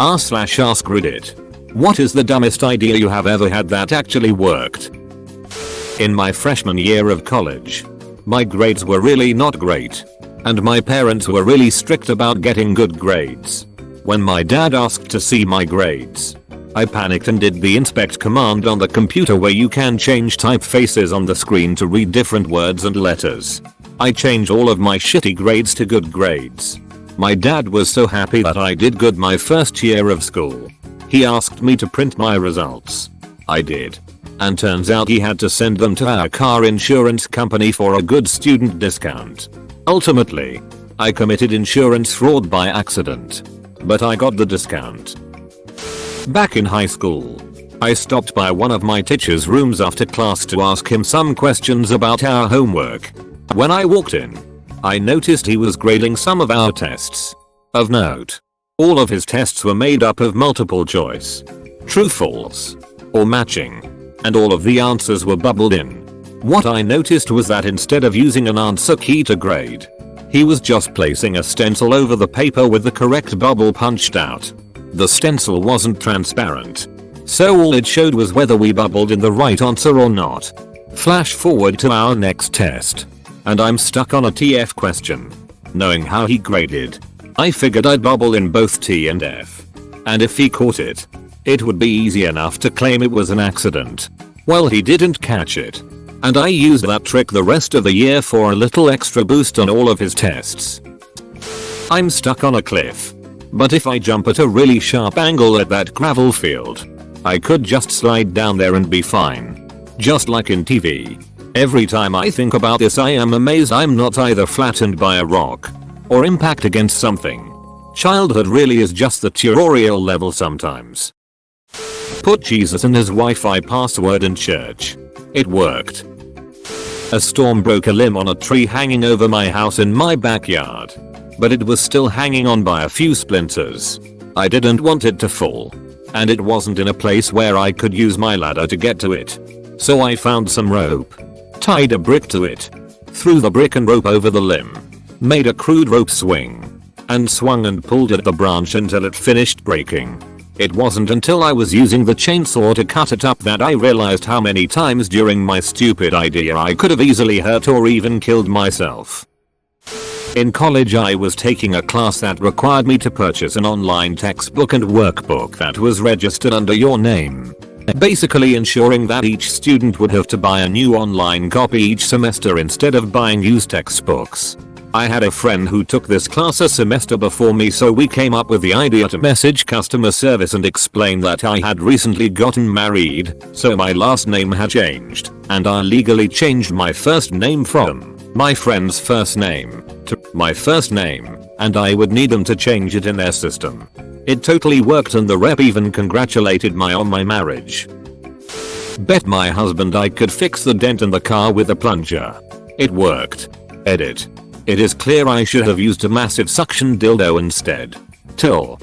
r/AskReddit. What is the dumbest idea you have ever had that actually worked? In my freshman year of college, my grades were really not great, and my parents were really strict about getting good grades. When my dad asked to see my grades, I panicked and did the inspect command on the computer where you can change typefaces on the screen to read different words and letters. I changed all of my shitty grades to good grades. My dad was so happy that I did good my first year of school. He asked me to print my results. I did. And turns out he had to send them to our car insurance company for a good student discount. Ultimately, I committed insurance fraud by accident. But I got the discount. Back in high school, I stopped by one of my teacher's rooms after class to ask him some questions about our homework. When I walked in, I noticed he was grading some of our tests. Of note, all of his tests were made up of multiple choice, true, false, or matching, and all of the answers were bubbled in. What I noticed was that instead of using an answer key to grade, he was just placing a stencil over the paper with the correct bubble punched out. The stencil wasn't transparent, so all it showed was whether we bubbled in the right answer or not. Flash forward to our next test, and I'm stuck on a TF question. Knowing how he graded, I figured I'd bubble in both T and F. And if he caught it, it would be easy enough to claim it was an accident. Well, he didn't catch it, and I used that trick the rest of the year for a little extra boost on all of his tests. I'm stuck on a cliff, but if I jump at a really sharp angle at that gravel field, I could just slide down there and be fine. Just like in TV. Every time I think about this, I am amazed I'm not either flattened by a rock or impact against something. Childhood really is just the tutorial level sometimes. Put Jesus and his Wi-Fi password in church. It worked. A storm broke a limb on a tree hanging over my house in my backyard, but it was still hanging on by a few splinters. I didn't want it to fall, and it wasn't in a place where I could use my ladder to get to it. So I found some rope, tied a brick to it, threw the brick and rope over the limb, made a crude rope swing, and swung and pulled at the branch until it finished breaking. It wasn't until I was using the chainsaw to cut it up that I realized how many times during my stupid idea I could have easily hurt or even killed myself. In college, I was taking a class that required me to purchase an online textbook and workbook that was registered under your name, basically ensuring that each student would have to buy a new online copy each semester instead of buying used textbooks. I had a friend who took this class a semester before me, so we came up with the idea to message customer service and explain that I had recently gotten married, so my last name had changed, and I legally changed my first name from my friend's first name to my first name, and I would need them to change it in their system. It totally worked, and the rep even congratulated me on my marriage. Bet my husband I could fix the dent in the car with a plunger. It worked. Edit. It is clear I should have used a massive suction dildo instead. Till.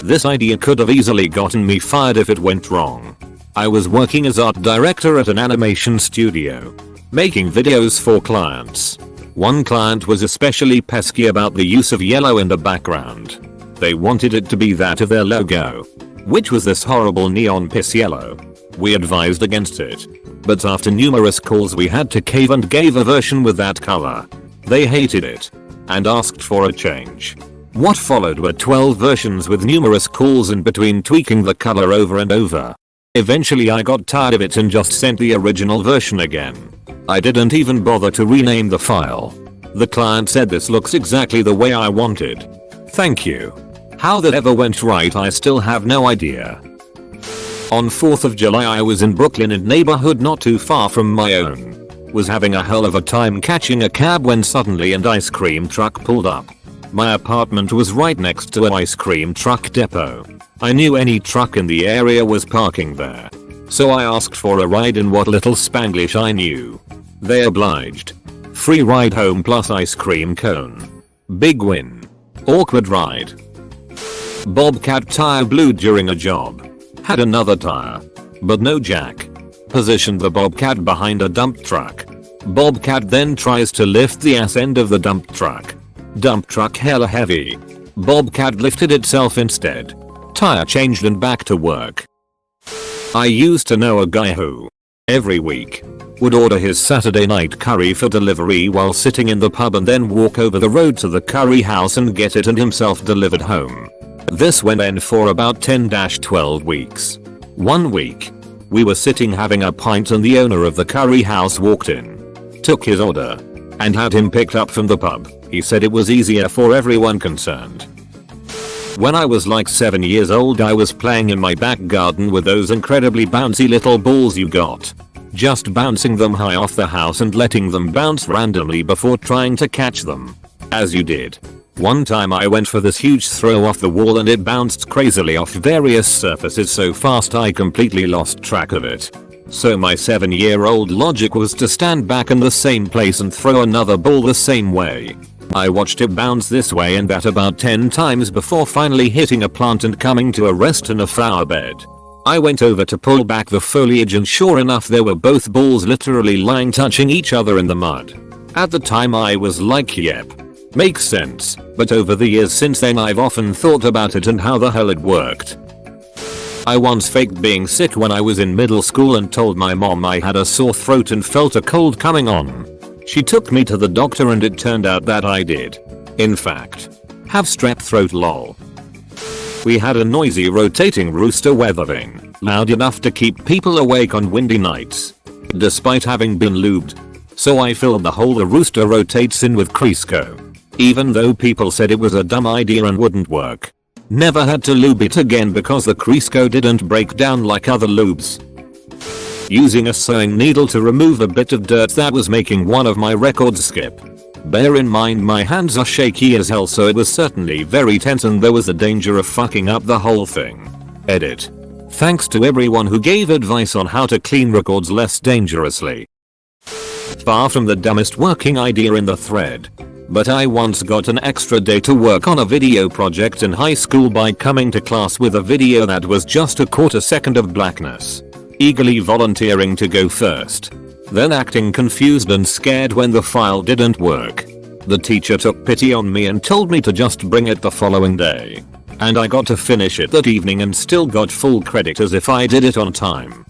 This idea could have easily gotten me fired if it went wrong. I was working as art director at an animation studio, making videos for clients. One client was especially pesky about the use of yellow in the background. They wanted it to be that of their logo, which was this horrible neon piss yellow. We advised against it, but after numerous calls we had to cave and gave a version with that color. They hated it and asked for a change. What followed were 12 versions with numerous calls in between, tweaking the color over and over. Eventually I got tired of it and just sent the original version again. I didn't even bother to rename the file. The client said this looks exactly the way I wanted. Thank you. How that ever went right I still have no idea. On 4th of July I was in Brooklyn, in a neighborhood not too far from my own. Was having a hell of a time catching a cab when suddenly an ice cream truck pulled up. My apartment was right next to an ice cream truck depot. I knew any truck in the area was parking there, so I asked for a ride in what little Spanglish I knew. They obliged. Free ride home plus ice cream cone. Big win. Awkward ride. Bobcat tire blew during a job. Had another tire, but no jack. Positioned the Bobcat behind a dump truck. Bobcat then tries to lift the ass end of the dump truck. Dump truck hella heavy. Bobcat lifted itself instead. tire changed and back to work. I used to know a guy who, every week, would order his Saturday night curry for delivery while sitting in the pub and then walk over the road to the curry house and get it and himself delivered home. This went on for about 10-12 weeks. One week, we were sitting having a pint and the owner of the curry house walked in, took his order, and had him picked up from the pub. He said it was easier for everyone concerned. When I was like 7 years old, I was playing in my back garden with those incredibly bouncy little balls you got. Just bouncing them high off the house and letting them bounce randomly before trying to catch them. As you did. One time I went for this huge throw off the wall and it bounced crazily off various surfaces so fast I completely lost track of it. So my 7-year-old logic was to stand back in the same place and throw another ball the same way. I watched it bounce this way and that about 10 times before finally hitting a plant and coming to a rest in a flower bed. I went over to pull back the foliage and sure enough there were both balls literally lying touching each other in the mud. At the time I was like, yep, makes sense, but over the years since then I've often thought about it and how the hell it worked. I once faked being sick when I was in middle school and told my mom I had a sore throat and felt a cold coming on. She took me to the doctor and it turned out that I did, in fact, have strep throat lol. We had a noisy rotating rooster weathering, loud enough to keep people awake on windy nights. Despite having been lubed. So I filled the hole the rooster rotates in with Crisco. Even though people said it was a dumb idea and wouldn't work. Never had to lube it again because the Crisco didn't break down like other lubes. Using a sewing needle to remove a bit of dirt that was making one of my records skip. Bear in mind my hands are shaky as hell so it was certainly very tense and there was a danger of fucking up the whole thing. Edit. Thanks to everyone who gave advice on how to clean records less dangerously. Far from the dumbest working idea in the thread. But I once got an extra day to work on a video project in high school by coming to class with a video that was just a quarter second of blackness. Eagerly volunteering to go first. Then acting confused and scared when the file didn't work. The teacher took pity on me and told me to just bring it the following day. And I got to finish it that evening and still got full credit as if I did it on time.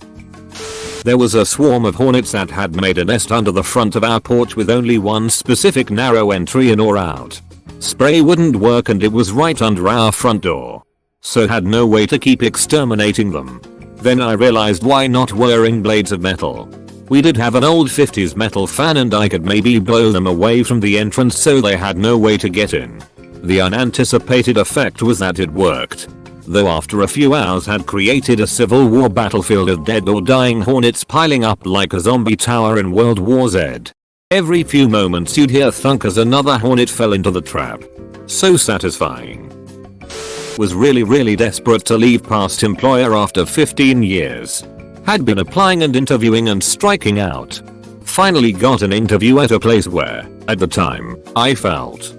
There was a swarm of hornets that had made a nest under the front of our porch with only one specific narrow entry in or out. Spray wouldn't work and it was right under our front door. So had no way to keep exterminating them. Then I realized why not wearing blades of metal. We did have an old 50s metal fan and I could maybe blow them away from the entrance so they had no way to get in. The unanticipated effect was that it worked. Though after a few hours had created a civil war battlefield of dead or dying hornets piling up like a zombie tower in World War Z. Every few moments you'd hear thunk as another hornet fell into the trap. So satisfying. Was really desperate to leave past employer after 15 years. Had been applying and interviewing and striking out. Finally got an interview at a place where, at the time, I felt,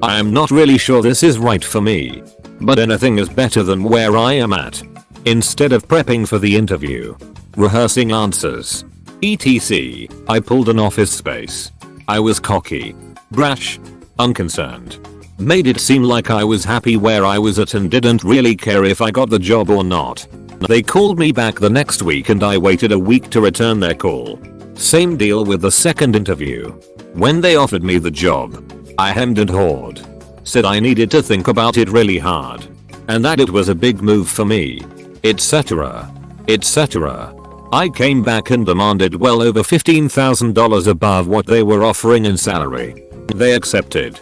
I am not really sure this is right for me. But anything is better than where I am at. Instead of prepping for the interview, rehearsing answers, etc., I pulled an office space. I was cocky, brash, unconcerned. Made it seem like I was happy where I was at and didn't really care if I got the job or not. They called me back the next week and I waited a week to return their call. Same deal with the second interview. When they offered me the job, I hemmed and hawed. Said I needed to think about it really hard. And that it was a big move for me. Etc. etc. I came back and demanded well over $15,000 above what they were offering in salary. They accepted.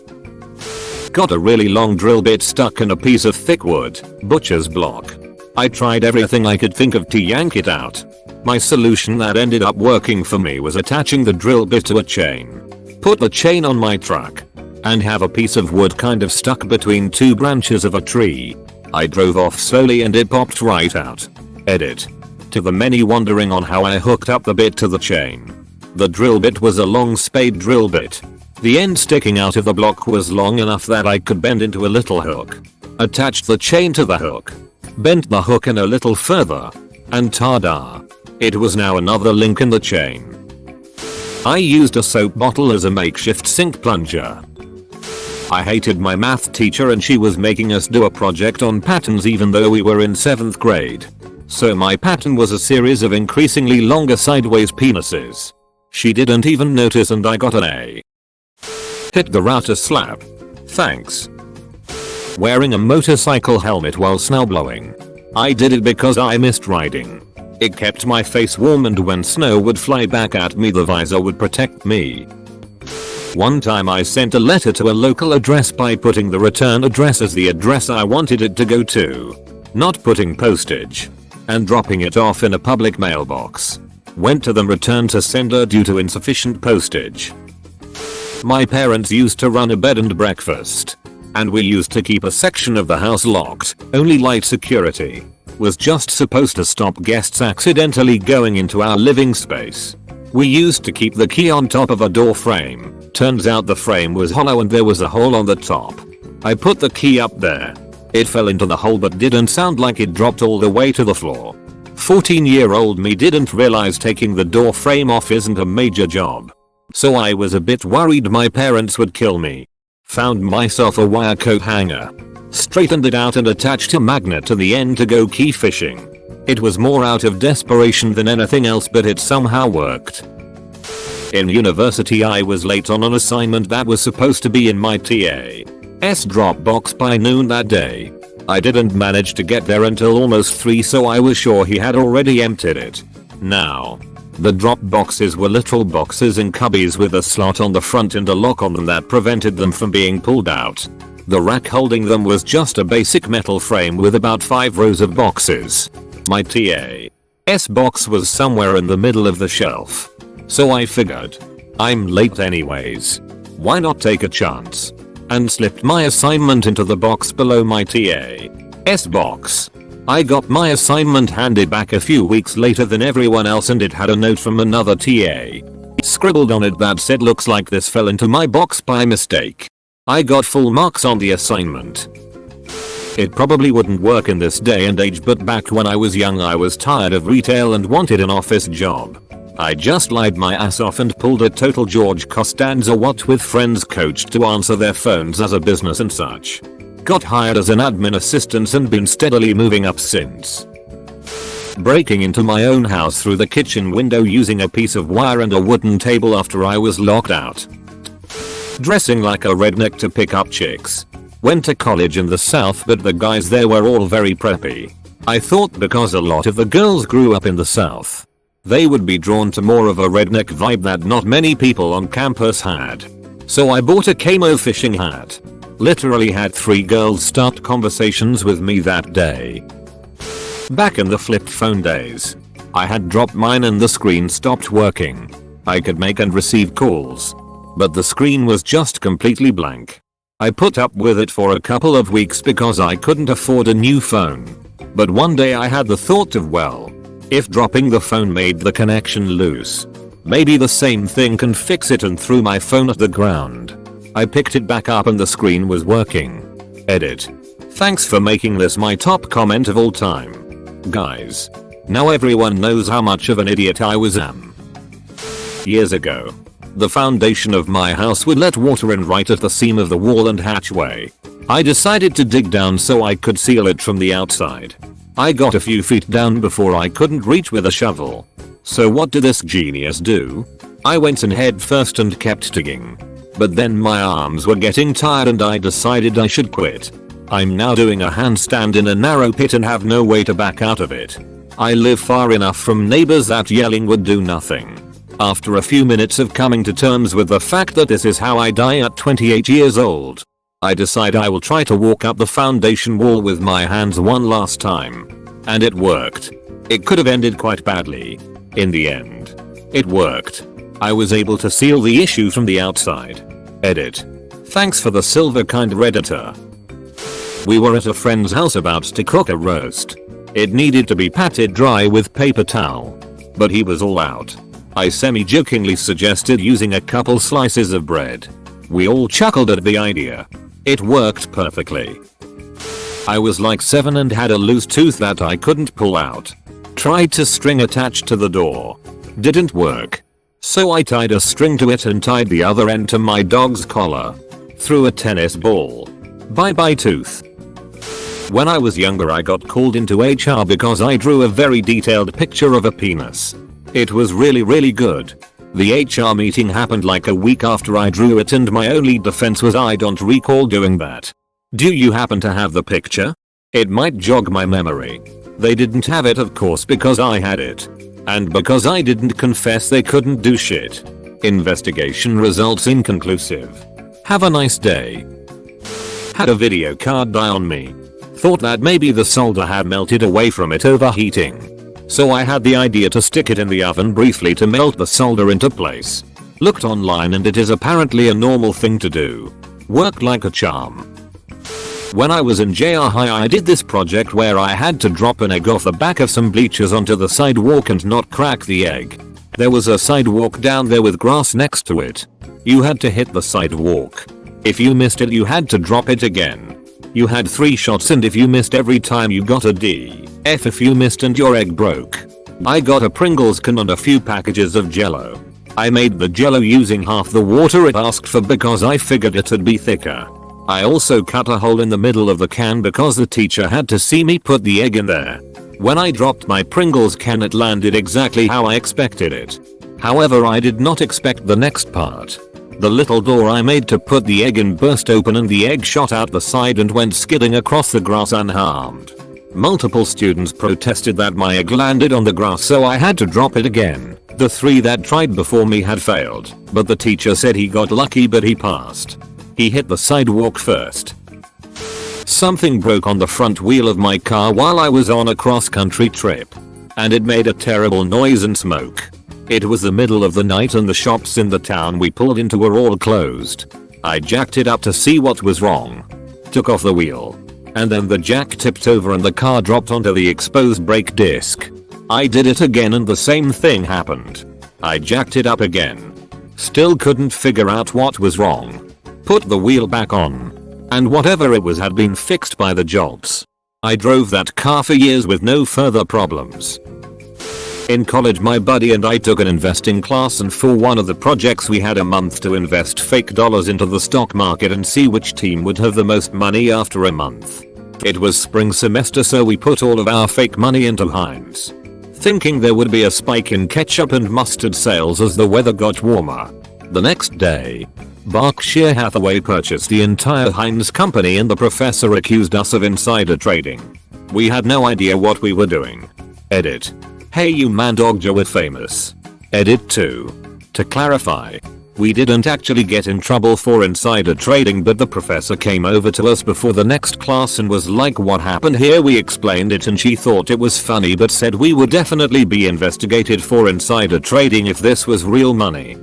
Got a really long drill bit stuck in a piece of thick wood, butcher's block. I tried everything I could think of to yank it out. My solution that ended up working for me was attaching the drill bit to a chain. Put the chain on my truck. And have a piece of wood kind of stuck between two branches of a tree. I drove off slowly and it popped right out. Edit. To the many wondering on how I hooked up the bit to the chain. The drill bit was a long spade drill bit. The end sticking out of the block was long enough that I could bend into a little hook. Attached the chain to the hook. Bent the hook in a little further. And ta-da. It was now another link in the chain. I used a soap bottle as a makeshift sink plunger. I hated my math teacher and she was making us do a project on patterns even though we were in 7th grade. So my pattern was a series of increasingly longer sideways penises. She didn't even notice and I got an A. Hit the router slap. Thanks. Wearing a motorcycle helmet while snowblowing. I did it because I missed riding. It kept my face warm and when snow would fly back at me the visor would protect me. One time I sent a letter to a local address by putting the return address as the address I wanted it to go to. Not putting postage. And dropping it off in a public mailbox. Went to the return to sender due to insufficient postage. My parents used to run a bed and breakfast. And we used to keep a section of the house locked, only light security. Was just supposed to stop guests accidentally going into our living space. We used to keep the key on top of a door frame. Turns out the frame was hollow and there was a hole on the top. I put the key up there. It fell into the hole but didn't sound like it dropped all the way to the floor. 14-year-old me didn't realize taking the door frame off isn't a major job. So I was a bit worried my parents would kill me. Found myself a wire coat hanger. Straightened it out and attached a magnet to the end to go key fishing. It was more out of desperation than anything else but it somehow worked. In university I was late on an assignment that was supposed to be in my TA's Dropbox by noon that day. I didn't manage to get there until almost 3 so I was sure he had already emptied it. Now, the drop boxes were literal boxes in cubbies with a slot on the front and a lock on them that prevented them from being pulled out. The rack holding them was just a basic metal frame with about 5 rows of boxes. My TA's box was somewhere in the middle of the shelf. So I figured, I'm late anyways. Why not take a chance? And slipped my assignment into the box below my TA's box. I got my assignment handed back a few weeks later than everyone else and it had a note from another TA. Scribbled on it that said looks like this fell into my box by mistake. I got full marks on the assignment. It probably wouldn't work in this day and age but back when I was young I was tired of retail and wanted an office job. I just lied my ass off and pulled a total George Costanza what with friends coached to answer their phones as a business and such. Got hired as an admin assistant and been steadily moving up since. Breaking into my own house through the kitchen window using a piece of wire and a wooden table after I was locked out. Dressing like a redneck to pick up chicks. Went to college in the south but the guys there were all very preppy. I thought because a lot of the girls grew up in the south, they would be drawn to more of a redneck vibe that not many people on campus had. So I bought a camo fishing hat. Literally had 3 girls start conversations with me that day. Back in the flip phone days, I had dropped mine and the screen stopped working. I could make and receive calls, but the screen was just completely blank. I put up with it for a couple of weeks because I couldn't afford a new phone. But one day I had the thought of well, if dropping the phone made the connection loose, maybe the same thing can fix it and threw my phone at the ground. I picked it back up and the screen was working. Edit. Thanks for making this my top comment of all time. Guys. Now everyone knows how much of an idiot I was. Years ago, the foundation of my house would let water in right at the seam of the wall and hatchway. I decided to dig down so I could seal it from the outside. I got a few feet down before I couldn't reach with a shovel. So what did this genius do? I went in head first and kept digging. But then my arms were getting tired and I decided I should quit. I'm now doing a handstand in a narrow pit and have no way to back out of it. I live far enough from neighbors that yelling would do nothing. After a few minutes of coming to terms with the fact that this is how I die at 28 years old, I decide I will try to walk up the foundation wall with my hands one last time. And it worked. It could have ended quite badly. In the end, it worked. I was able to seal the issue from the outside. Edit. Thanks for the silver kind redditor. We were at a friend's house about to cook a roast. It needed to be patted dry with paper towel. But he was all out. I semi-jokingly suggested using a couple slices of bread. We all chuckled at the idea. It worked perfectly. I was like 7 and had a loose tooth that I couldn't pull out. Tried to string attached to the door. Didn't work. So I tied a string to it and tied the other end to my dog's collar. Threw a tennis ball. Bye bye tooth. When I was younger I got called into HR because I drew a very detailed picture of a penis. It was really good. The HR meeting happened like a week after I drew it and my only defense was I don't recall doing that. Do you happen to have the picture? It might jog my memory. They didn't have it of course because I had it. And because I didn't confess they couldn't do shit. Investigation results inconclusive. Have a nice day. Had a video card die on me. Thought that maybe the solder had melted away from it overheating. So I had the idea to stick it in the oven briefly to melt the solder into place. Looked online and it is apparently a normal thing to do. Worked like a charm. When I was in JR High I did this project where I had to drop an egg off the back of some bleachers onto the sidewalk and not crack the egg. There was a sidewalk down there with grass next to it. You had to hit the sidewalk. If you missed it you had to drop it again. You had 3 shots and if you missed every time you got a D. F if you missed and your egg broke. I got a Pringles can and a few packages of jello. I made the jello using half the water it asked for because I figured it'd be thicker. I also cut a hole in the middle of the can because the teacher had to see me put the egg in there. When I dropped my Pringles can it landed exactly how I expected it. However I did not expect the next part. The little door I made to put the egg in burst open and the egg shot out the side and went skidding across the grass unharmed. Multiple students protested that my egg landed on the grass so I had to drop it again. The 3 that tried before me had failed, but the teacher said he got lucky but he passed. He hit the sidewalk first. Something broke on the front wheel of my car while I was on a cross-country trip. And it made a terrible noise and smoke. It was the middle of the night and the shops in the town we pulled into were all closed. I jacked it up to see what was wrong. Took off the wheel. And then the jack tipped over and the car dropped onto the exposed brake disc. I did it again and the same thing happened. I jacked it up again. Still couldn't figure out what was wrong. Put the wheel back on. And whatever it was had been fixed by the jolts. I drove that car for years with no further problems. In college my buddy and I took an investing class and for one of the projects we had a month to invest fake dollars into the stock market and see which team would have the most money after a month. It was spring semester so we put all of our fake money into Heinz. Thinking there would be a spike in ketchup and mustard sales as the weather got warmer. The next day, Berkshire Hathaway purchased the entire Heinz company and the professor accused us of insider trading. We had no idea what we were doing. Edit. Hey you man dog we're famous. Edit 2. To clarify, we didn't actually get in trouble for insider trading but the professor came over to us before the next class and was like what happened here we explained it and she thought it was funny but said we would definitely be investigated for insider trading if this was real money.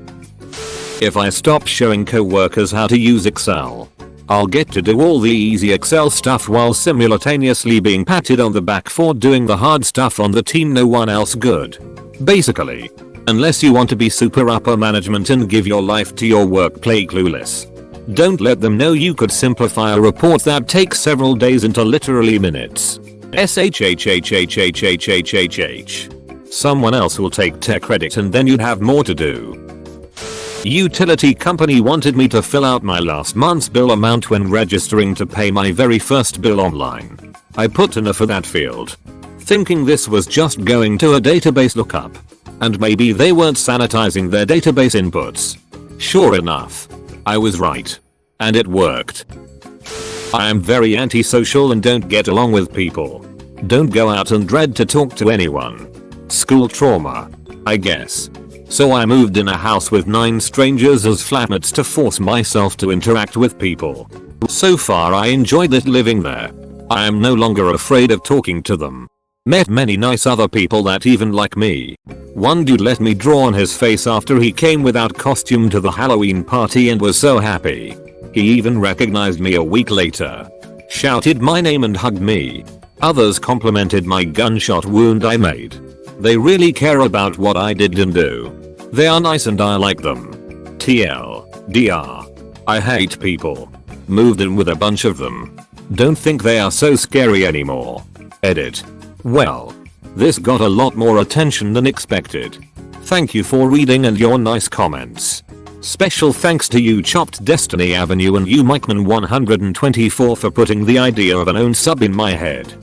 If I stop showing coworkers how to use Excel, I'll get to do all the easy Excel stuff while simultaneously being patted on the back for doing the hard stuff on the team no one else good. Basically, unless you want to be super upper management and give your life to your work play clueless. Don't let them know you could simplify a report that takes several days into literally minutes. SHHHHHHHHH. Someone else will take tech credit and then you'd have more to do. Utility company wanted me to fill out my last month's bill amount when registering to pay my very first bill online. I put enough for that field, thinking this was just going to a database lookup. And maybe they weren't sanitizing their database inputs. Sure enough, I was right. And it worked. I am very antisocial and don't get along with people. Don't go out and dread to talk to anyone. School trauma, I guess. So I moved in a house with 9 strangers as flatmates to force myself to interact with people. So far I enjoyed it living there. I am no longer afraid of talking to them. Met many nice other people that even like me. One dude let me draw on his face after he came without costume to the Halloween party and was so happy. He even recognized me a week later. Shouted my name and hugged me. Others complimented my gunshot wound I made. They really care about what I did and do. They are nice and I like them. TLDR. I hate people. Moved in with a bunch of them. Don't think they are so scary anymore. Edit. Well, this got a lot more attention than expected. Thank you for reading and your nice comments. Special thanks to you Chopped Destiny Avenue and you Mikeman 124 for putting the idea of an own sub in my head.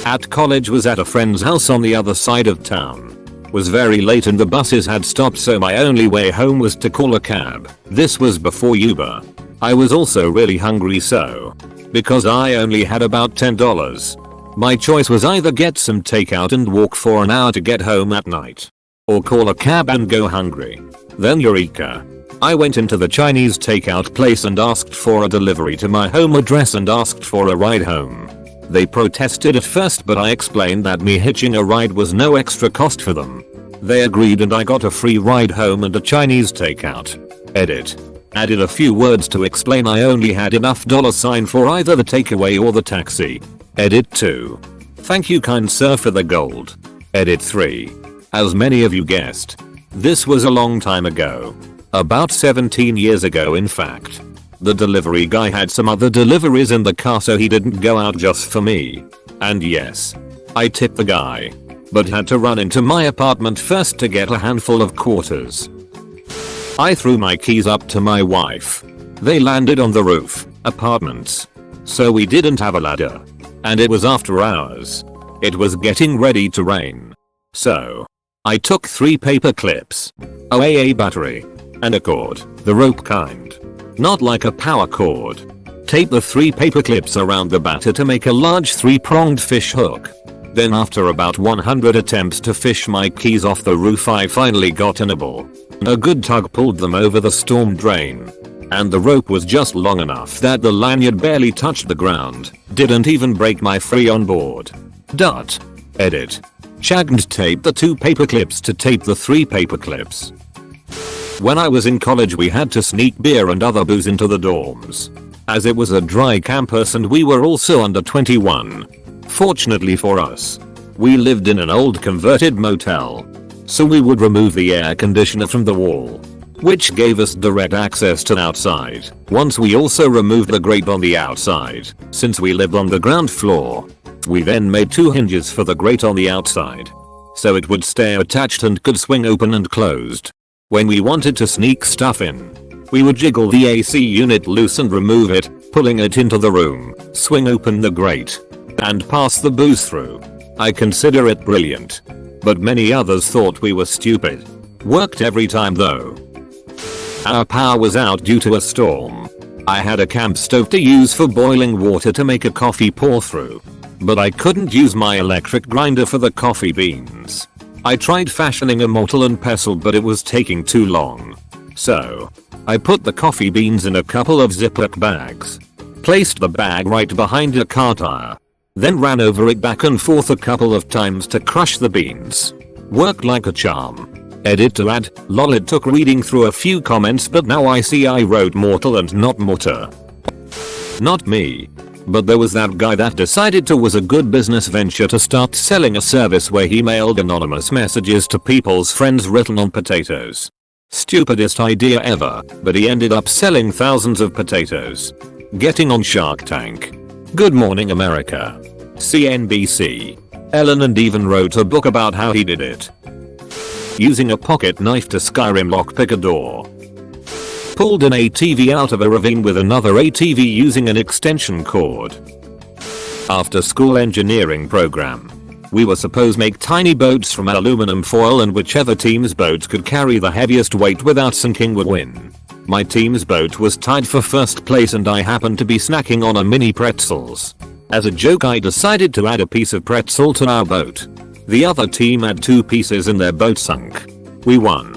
At college was at a friend's house on the other side of town. Was very late and the buses had stopped, so my only way home was to call a cab. This was before Uber. I was also really hungry, so because I only had about $10, my choice was either get some takeout and walk for an hour to get home at night, or call a cab and go hungry. Then eureka. I went into the Chinese takeout place and asked for a delivery to my home address and asked for a ride home. They protested at first, but I explained that me hitching a ride was no extra cost for them. They agreed and I got a free ride home and a Chinese takeout. Edit. Added a few words to explain I only had enough $sign for either the takeaway or the taxi. Edit 2. Thank you kind sir for the gold. Edit 3. As many of you guessed, this was a long time ago. About 17 years ago in fact. The delivery guy had some other deliveries in the car, so he didn't go out just for me. And yes, I tipped the guy, but had to run into my apartment first to get a handful of quarters. I threw my keys up to my wife. They landed on the roof, apartments. So we didn't have a ladder. And it was after hours. It was getting ready to rain. So I took 3 paper clips, a AA battery, and a cord, the rope kind. Not like a power cord. Tape the 3 paper clips around the batter to make a large 3-pronged fish hook. Then after about 100 attempts to fish my keys off the roof, I finally got a nibble. A good tug pulled them over the storm drain. And the rope was just long enough that the lanyard barely touched the ground. Didn't even break my free on board. Dot. Edit. Shagged taped the 2 paper clips to tape the 3 paper clips. When I was in college we had to sneak beer and other booze into the dorms, as it was a dry campus and we were also under 21. Fortunately for us, we lived in an old converted motel, so we would remove the air conditioner from the wall, which gave us direct access to outside. Once we also removed the grate on the outside, since we lived on the ground floor. We then made 2 hinges for the grate on the outside, so it would stay attached and could swing open and closed. When we wanted to sneak stuff in, we would jiggle the AC unit loose and remove it, pulling it into the room, swing open the grate, and pass the booze through. I consider it brilliant, but many others thought we were stupid. Worked every time though. Our power was out due to a storm. I had a camp stove to use for boiling water to make a coffee pour through, but I couldn't use my electric grinder for the coffee beans. I tried fashioning a mortar and pestle, but it was taking too long. So I put the coffee beans in a couple of Ziploc bags, placed the bag right behind a car tire, then ran over it back and forth a couple of times to crush the beans. Worked like a charm. Edit to add, lol, it took reading through a few comments, but now I see I wrote mortal and not mortar. Not me. But there was that guy that decided to was a good business venture to start selling a service where he mailed anonymous messages to people's friends written on potatoes. Stupidest idea ever, but he ended up selling thousands of potatoes. Getting on Shark Tank. Good Morning America. CNBC. Ellen, and even wrote a book about how he did it. Using a pocket knife to Skyrim lockpick a door. Pulled an ATV out of a ravine with another ATV using an extension cord. After school engineering program. We were supposed to make tiny boats from aluminum foil, and whichever team's boat could carry the heaviest weight without sinking would win. My team's boat was tied for first place and I happened to be snacking on a mini pretzels. As a joke I decided to add a piece of pretzel to our boat. The other team had 2 pieces and their boat sunk. We won.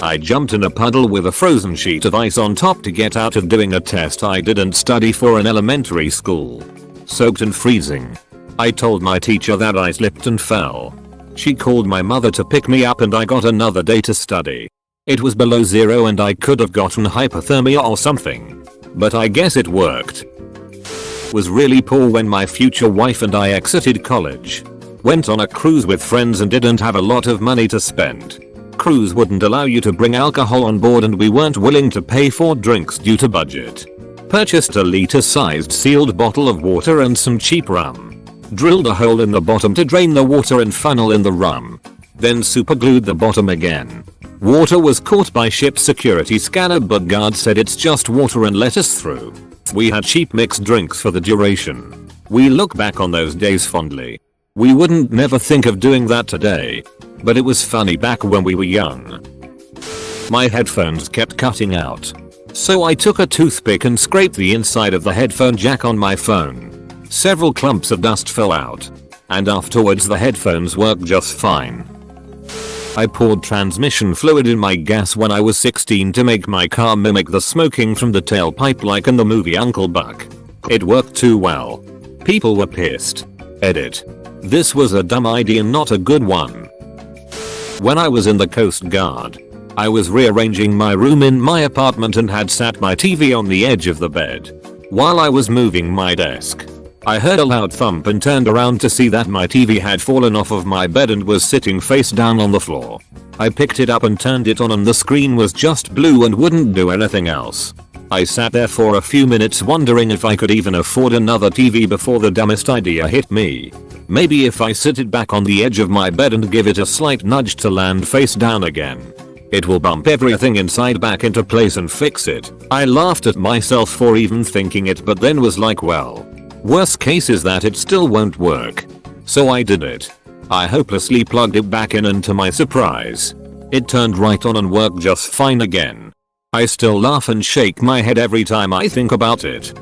I jumped in a puddle with a frozen sheet of ice on top to get out of doing a test I didn't study for in elementary school. Soaked and freezing. I told my teacher that I slipped and fell. She called my mother to pick me up and I got another day to study. It was below 0 and I could have gotten hypothermia or something. But I guess it worked. Was really poor when my future wife and I exited college. Went on a cruise with friends and didn't have a lot of money to spend. Cruise wouldn't allow you to bring alcohol on board and we weren't willing to pay for drinks due to budget. Purchased a liter-sized sealed bottle of water and some cheap rum. Drilled a hole in the bottom to drain the water and funnel in the rum. Then superglued the bottom again. Water was caught by ship security scanner, but guard said it's just water and let us through. We had cheap mixed drinks for the duration. We look back on those days fondly. We wouldn't never think of doing that today. But it was funny back when we were young. My headphones kept cutting out. So I took a toothpick and scraped the inside of the headphone jack on my phone. Several clumps of dust fell out. And afterwards the headphones worked just fine. I poured transmission fluid in my gas when I was 16 to make my car mimic the smoking from the tailpipe like in the movie Uncle Buck. It worked too well. People were pissed. Edit. This was a dumb idea, not a good one. When I was in the Coast Guard, I was rearranging my room in my apartment and had sat my TV on the edge of the bed. While I was moving my desk, I heard a loud thump and turned around to see that my TV had fallen off of my bed and was sitting face down on the floor. I picked it up and turned it on and the screen was just blue and wouldn't do anything else. I sat there for a few minutes wondering if I could even afford another TV before the dumbest idea hit me. Maybe if I sit it back on the edge of my bed and give it a slight nudge to land face down again, it will bump everything inside back into place and fix it. I laughed at myself for even thinking it, but then was like, well, worst case is that it still won't work. So I did it. I hopelessly plugged it back in and to my surprise, it turned right on and worked just fine again. I still laugh and shake my head every time I think about it.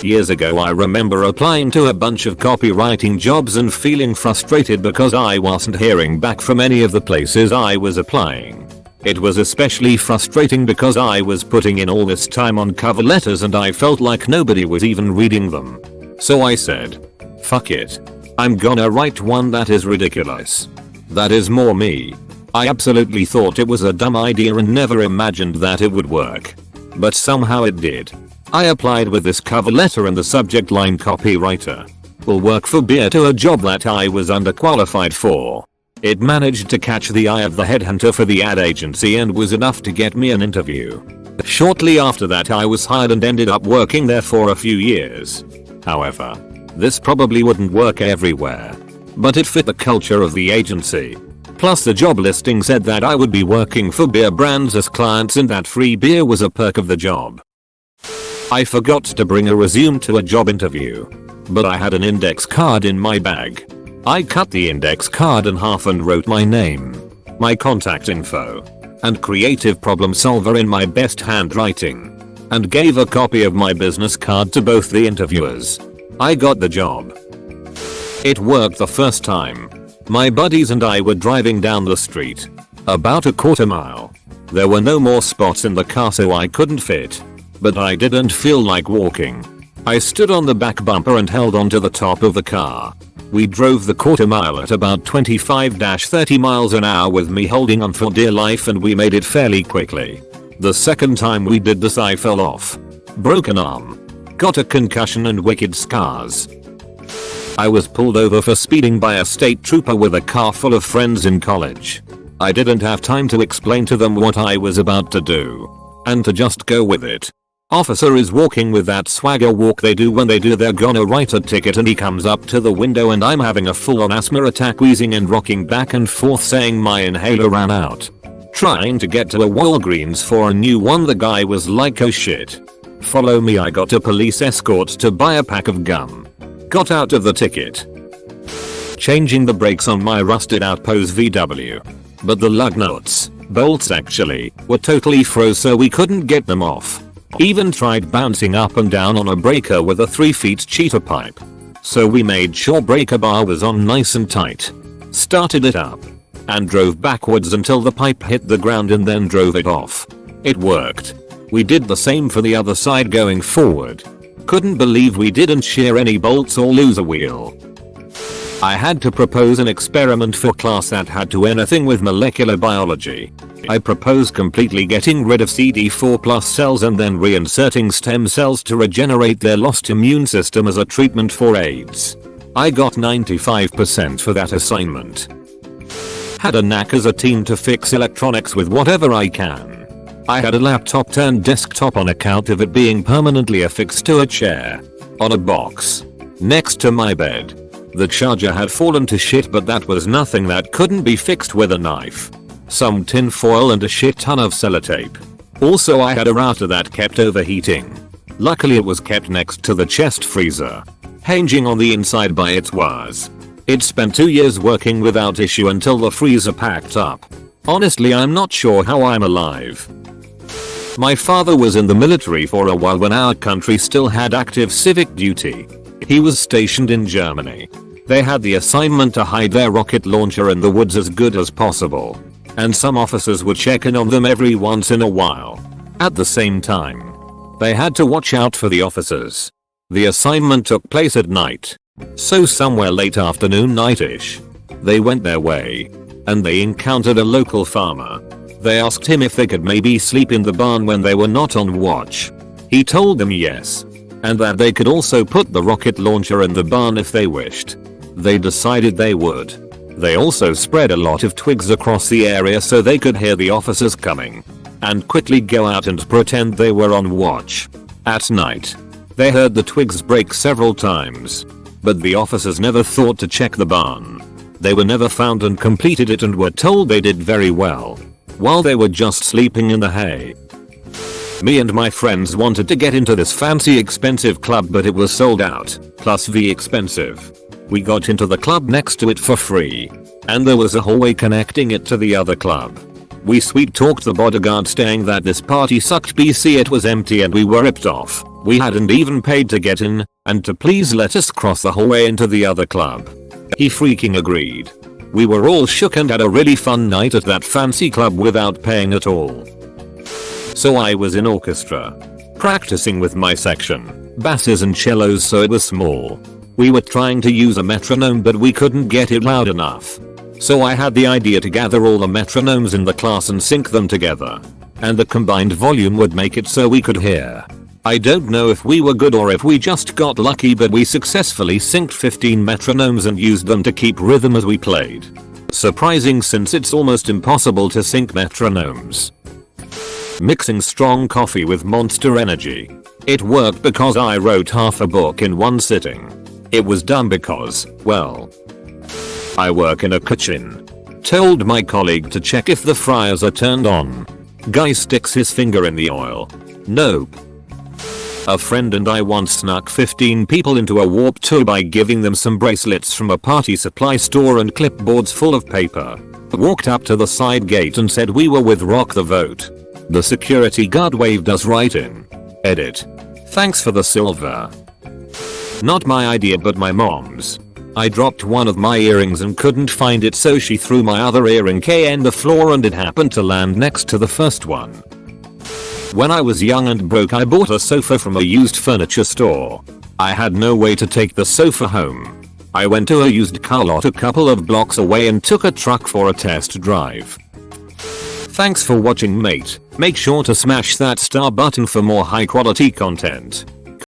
Years ago I remember applying to a bunch of copywriting jobs and feeling frustrated because I wasn't hearing back from any of the places I was applying. It was especially frustrating because I was putting in all this time on cover letters and I felt like nobody was even reading them. So I said, fuck it. I'm gonna write one that is ridiculous. That is more me. I absolutely thought it was a dumb idea and never imagined that it would work. But somehow it did. I applied with this cover letter and the subject line copywriter. Will work for beer to a job that I was underqualified for. It managed to catch the eye of the headhunter for the ad agency and was enough to get me an interview. Shortly after that I was hired and ended up working there for a few years. However, this probably wouldn't work everywhere. But it fit the culture of the agency. Plus the job listing said that I would be working for beer brands as clients and that free beer was a perk of the job. I forgot to bring a resume to a job interview. But I had an index card in my bag. I cut the index card in half and wrote my name, my contact info, and creative problem solver in my best handwriting. And gave a copy of my business card to both the interviewers. I got the job. It worked the first time. My buddies and I were driving down the street. About a quarter mile. There were no more spots in the car so I couldn't fit. But I didn't feel like walking. I stood on the back bumper and held onto the top of the car. We drove the quarter mile at about 25-30 miles an hour with me holding on for dear life and we made it fairly quickly. The second time we did this I fell off. Broken arm. Got a concussion and wicked scars. I was pulled over for speeding by a state trooper with a car full of friends in college. I didn't have time to explain to them what I was about to do. And to just go with it. Officer is walking with that swagger walk they do when they do they're gonna write a ticket and he comes up to the window and I'm having a full on asthma attack wheezing and rocking back and forth saying my inhaler ran out. Trying to get to a Walgreens for a new one the guy was like oh shit. Follow me. I got a police escort to buy a pack of gum. Got out of the ticket. Changing the brakes on my rusted out Pose VW. But the lug nuts, bolts actually, were totally froze so we couldn't get them off. Even tried bouncing up and down on a breaker with a 3 feet cheater pipe. So we made sure breaker bar was on nice and tight. Started it up. And drove backwards until the pipe hit the ground and then drove it off. It worked. We did the same for the other side going forward. Couldn't believe we didn't shear any bolts or lose a wheel. I had to propose an experiment for class that had to do anything with molecular biology. I proposed completely getting rid of CD4+ cells and then reinserting stem cells to regenerate their lost immune system as a treatment for AIDS. I got 95% for that assignment. Had a knack as a teen to fix electronics with whatever I can. I had a laptop turned desktop on account of it being permanently affixed to a chair. On a box. Next to my bed. The charger had fallen to shit but that was nothing that couldn't be fixed with a knife. some tin foil and a shit ton of sellotape. Also I had a router that kept overheating. Luckily it was kept next to the chest freezer, hanging on the inside by its wires. It spent 2 years working without issue until the freezer packed up. Honestly, I'm not sure how I'm alive. My father was in the military for a while when our country still had active civic duty. He was stationed in Germany. They had the assignment to hide their rocket launcher in the woods as good as possible. And some officers would check in on them every once in a while. At the same time, they had to watch out for the officers. The assignment took place at night. So somewhere late afternoon nightish, they went their way. And they encountered a local farmer. They asked him if they could maybe sleep in the barn when they were not on watch. He told them yes. And that they could also put the rocket launcher in the barn if they wished. They decided they would. They also spread a lot of twigs across the area so they could hear the officers coming. And quickly go out and pretend they were on watch. At night, they heard the twigs break several times. But the officers never thought to check the barn. They were never found and completed it and were told they did very well, while they were just sleeping in the hay. Me and my friends wanted to get into this fancy expensive club but it was sold out, plus V expensive. We got into the club next to it for free. And there was a hallway connecting it to the other club. We sweet talked the bodyguard saying that this party sucked BC, it was empty and we were ripped off. We hadn't even paid to get in, and to please let us cross the hallway into the other club. He freaking agreed. We were all shook and had a really fun night at that fancy club without paying at all. So I was in orchestra, practicing with my section, basses and cellos, so it was small. We were trying to use a metronome but we couldn't get it loud enough. So I had the idea to gather all the metronomes in the class and sync them together. And the combined volume would make it so we could hear. I don't know if we were good or if we just got lucky, but we successfully synced 15 metronomes and used them to keep rhythm as we played. Surprising since it's almost impossible to sync metronomes. Mixing strong coffee with Monster Energy. It worked because I wrote half a book in one sitting. It was dumb because, well, I work in a kitchen. Told my colleague to check if the fryers are turned on. Guy sticks his finger in the oil. Nope. A friend and I once snuck 15 people into a warp tour by giving them some bracelets from a party supply store and clipboards full of paper. Walked up to the side gate and said we were with Rock the Vote. The security guard waved us right in. Edit. Thanks for the silver. Not my idea but my mom's. I dropped one of my earrings and couldn't find it, so she threw my other earring on the floor and it happened to land next to the first one. When I was young and broke, I bought a sofa from a used furniture store. I had no way to take the sofa home. I went to a used car lot a couple of blocks away and took a truck for a test drive. Thanks for watching, mate. Make sure to smash that star button for more high quality content.